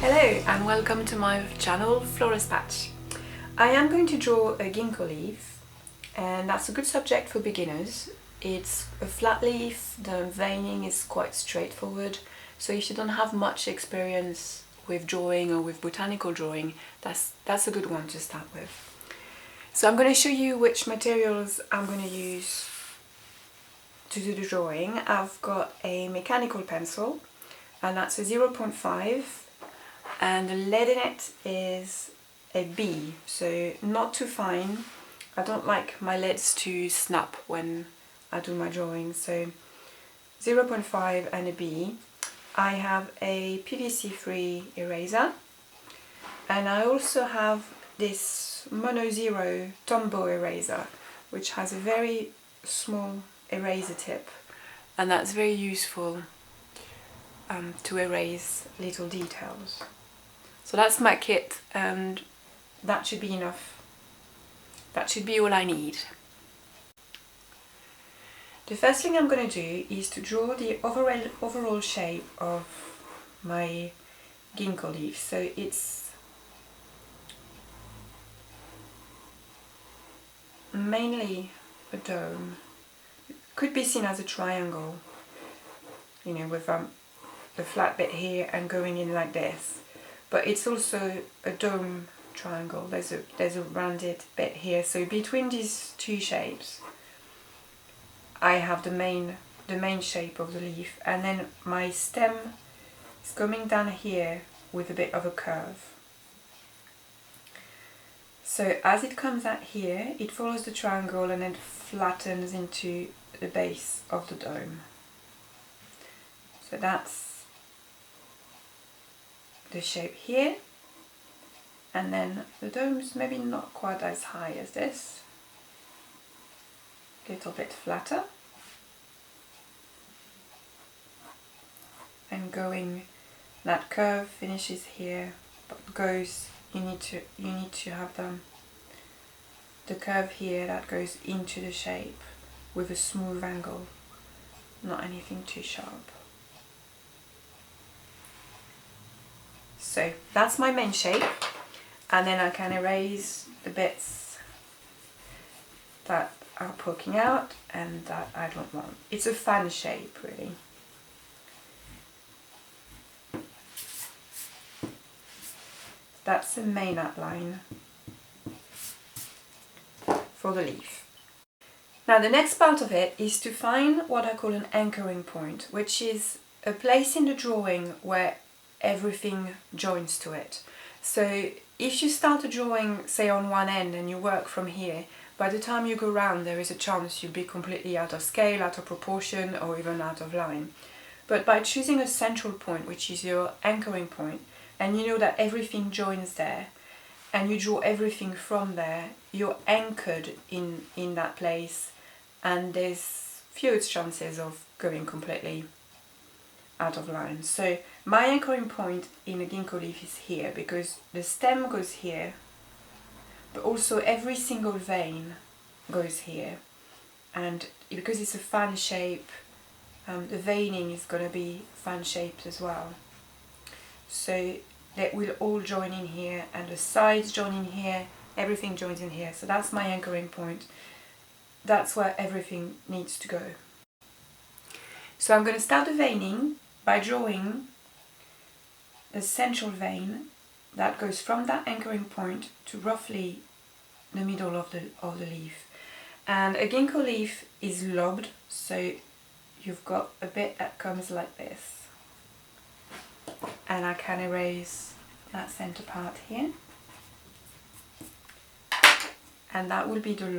Hello and welcome to my channel Florist Patch. I am going to draw a ginkgo leaf, and that's a good subject for beginners. It's a flat leaf, the veining is quite straightforward, so if you don't have much experience with drawing or with botanical drawing, that's a good one to start with. So I'm going to show you which materials I'm going to use to do the drawing. I've got a mechanical pencil, and that's a 0.5, and the lead in it is a B, so not too fine. I don't like my leads to snap when I do my drawing, so 0.5 and a B. I have a PVC-free eraser, and I also have this Mono Zero Tombow eraser, which has a very small eraser tip, and that's very useful to erase little details. So that's my kit, and that should be enough. That should be all I need. The first thing I'm going to do is to draw the overall shape of my ginkgo leaf. So it's mainly a dome. It could be seen as a triangle, you know, with the flat bit here and going in like this. But it's also a dome triangle. There's a rounded bit here. So between these two shapes, I have the main shape of the leaf, and then my stem is coming down here with a bit of a curve. So as it comes out here, it follows the triangle and then flattens into the base of the dome. So that's the shape here, and then the dome's maybe not quite as high as this, a little bit flatter, and going, that curve finishes here, but goes, you need to have the curve here that goes into the shape with a smooth angle, not anything too sharp. So that's my main shape, and then I can erase the bits that are poking out and that I don't want. It's a fan shape, really. That's the main outline for the leaf. Now the next part of it is to find what I call an anchoring point, which is a place in the drawing where everything joins to it. So if you start a drawing, say on one end, and you work from here, by the time you go round there is a chance you'll be completely out of scale, out of proportion, or even out of line. But by choosing a central point, which is your anchoring point, and you know that everything joins there, and you draw everything from there, you're anchored in that place, and there's few chances of going completely out of line. So my anchoring point in a ginkgo leaf is here, because the stem goes here, but also every single vein goes here, and because it's a fan shape, the veining is going to be fan shaped as well. So that will all join in here, and the sides join in here, everything joins in here. So that's my anchoring point. That's where everything needs to go. So I'm going to start the veining by drawing the central vein that goes from that anchoring point to roughly the middle of the leaf. And a ginkgo leaf is lobed, so you've got a bit that comes like this. And I can erase that center part here. And that will be the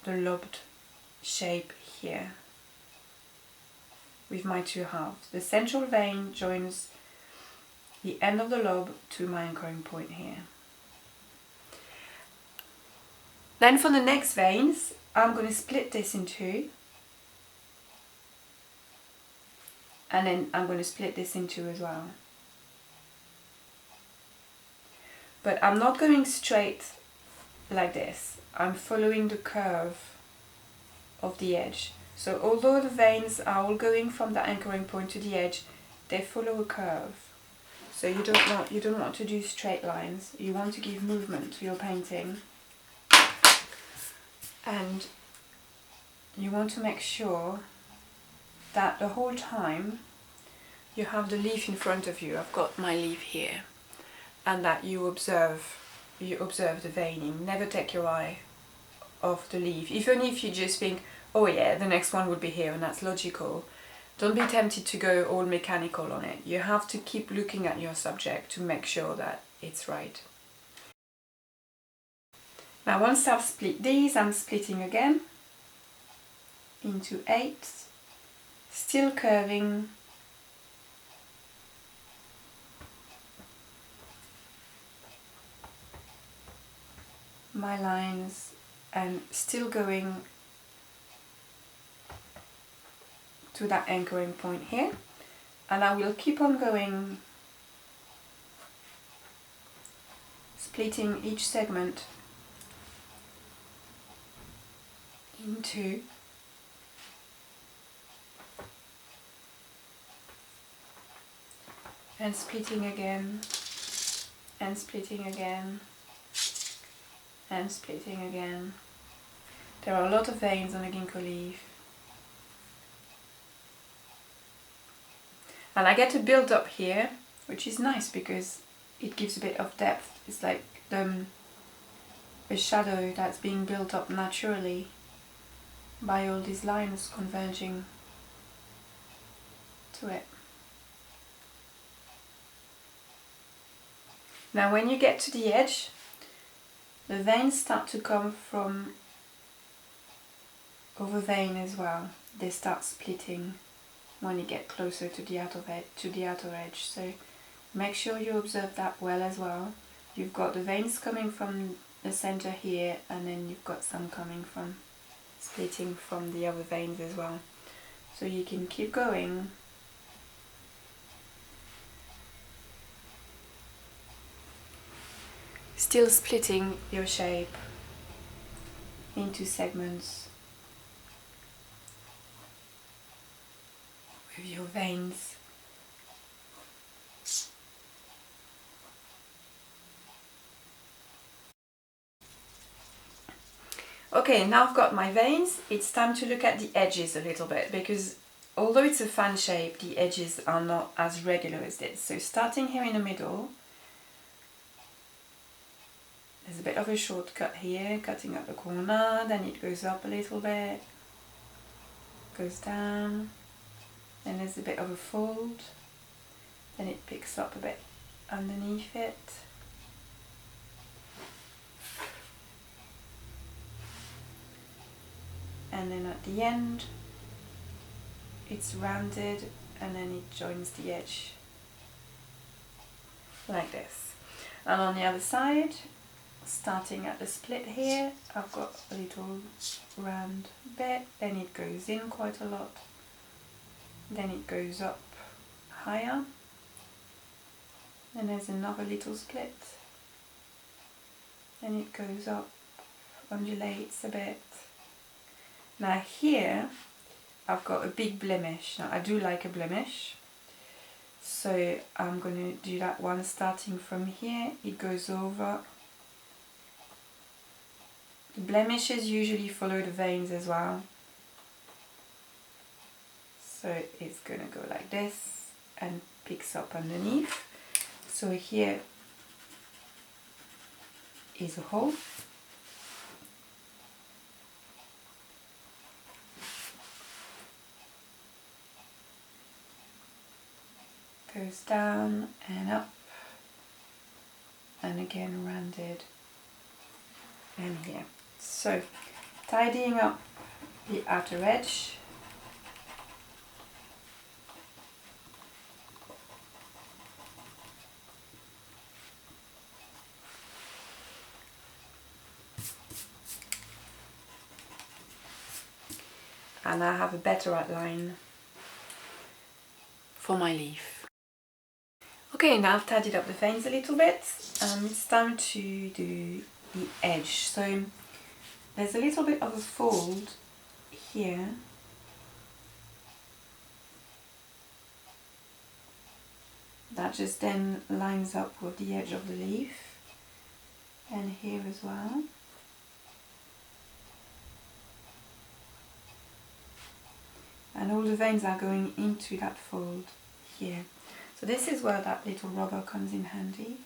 lobed shape here, with my two halves. The central vein joins the end of the lobe to my anchoring point here. Then for the next veins, I'm going to split this in two, and then I'm going to split this in two as well. But I'm not going straight like this. I'm following the curve of the edge. So although the veins are all going from the anchoring point to the edge, they follow a curve. So you don't want to do straight lines. You want to give movement to your painting, and you want to make sure that the whole time you have the leaf in front of you. I've got my leaf here, and that you observe the veining. Never take your eye off the leaf, even if you just think, oh yeah, the next one would be here, and that's logical. Don't be tempted to go all mechanical on it. You have to keep looking at your subject to make sure that it's right. Now once I've split these, I'm splitting again into 8, still curving my lines and still going to that anchoring point here, and I will keep on going, splitting each segment into and splitting again and splitting again and splitting again. There are a lot of veins on a ginkgo leaf, and I get a build up here, which is nice because it gives a bit of depth. It's like a shadow that's being built up naturally by all these lines converging to it. Now when you get to the edge, the veins start to come from over vein as well. They start splitting when you get closer to the outer edge. So make sure you observe that well as well. You've got the veins coming from the center here, and then you've got some coming from splitting from the other veins as well. So you can keep going. Still splitting your shape into segments with your veins. Okay, now I've got my veins. It's time to look at the edges a little bit, because although it's a fan shape, the edges are not as regular as this. So starting here in the middle, there's a bit of a shortcut here, cutting up the corner, then it goes up a little bit, goes down, then there's a bit of a fold, then it picks up a bit underneath it, and then at the end it's rounded, and then it joins the edge like this. And on the other side, starting at the split here, I've got a little round bit, then it goes in quite a lot, then it goes up higher, then there's another little split, then it goes up, undulates a bit. Now here I've got a big blemish. Now I do like a blemish, so I'm going to do that one starting from here. It goes over. The blemishes usually follow the veins as well, so it's going to go like this and picks up underneath. So here is a hole, goes down and up, and again rounded, and here. So tidying up the outer edge, and I have a better outline for my leaf. Okay, now I've tidied up the veins a little bit, it's time to do the edge. So there's a little bit of a fold here, that just then lines up with the edge of the leaf, and here as well. And all the veins are going into that fold here. So this is where that little rubber comes in handy,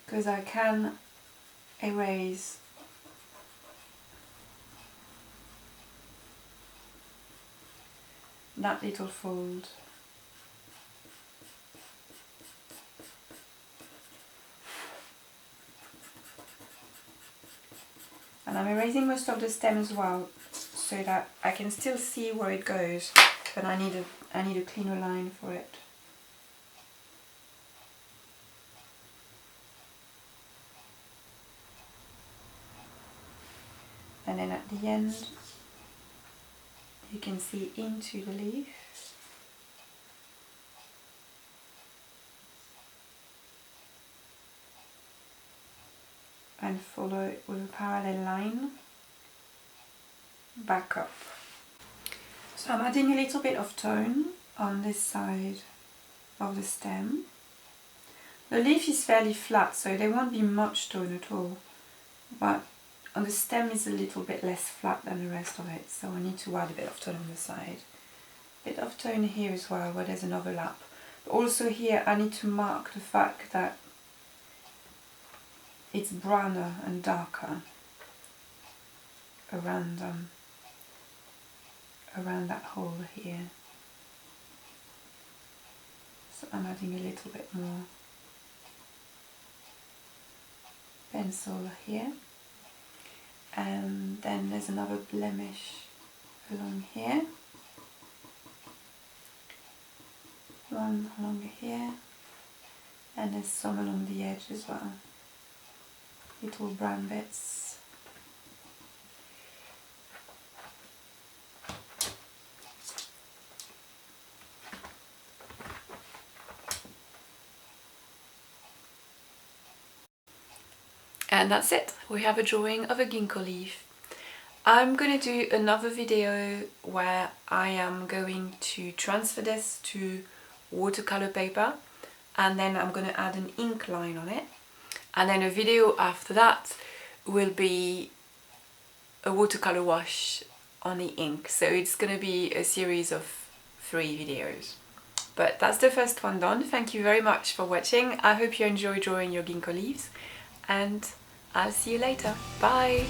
because I can erase that little fold. And I'm erasing most of the stem as well, so that I can still see where it goes, but I need a cleaner line for it. And then at the end, you can see into the leaf. And follow it with a parallel line back up. So I'm adding a little bit of tone on this side of the stem. The leaf is fairly flat, so there won't be much tone at all, but on the stem is a little bit less flat than the rest of it, so I need to add a bit of tone on the side. A bit of tone here as well, where there's an overlap. But also here I need to mark the fact that it's browner and darker around that hole here. So I'm adding a little bit more pencil here. And then there's another blemish along here. One along here. And there's some along the edge as well. Little brown bits. And that's it. We have a drawing of a ginkgo leaf. I'm going to do another video where I am going to transfer this to watercolor paper, and then I'm going to add an ink line on it. And then a video after that will be a watercolor wash on the ink. So it's going to be a series of 3 videos. But that's the first one done. Thank you very much for watching. I hope you enjoy drawing your ginkgo leaves, and I'll see you later. Bye!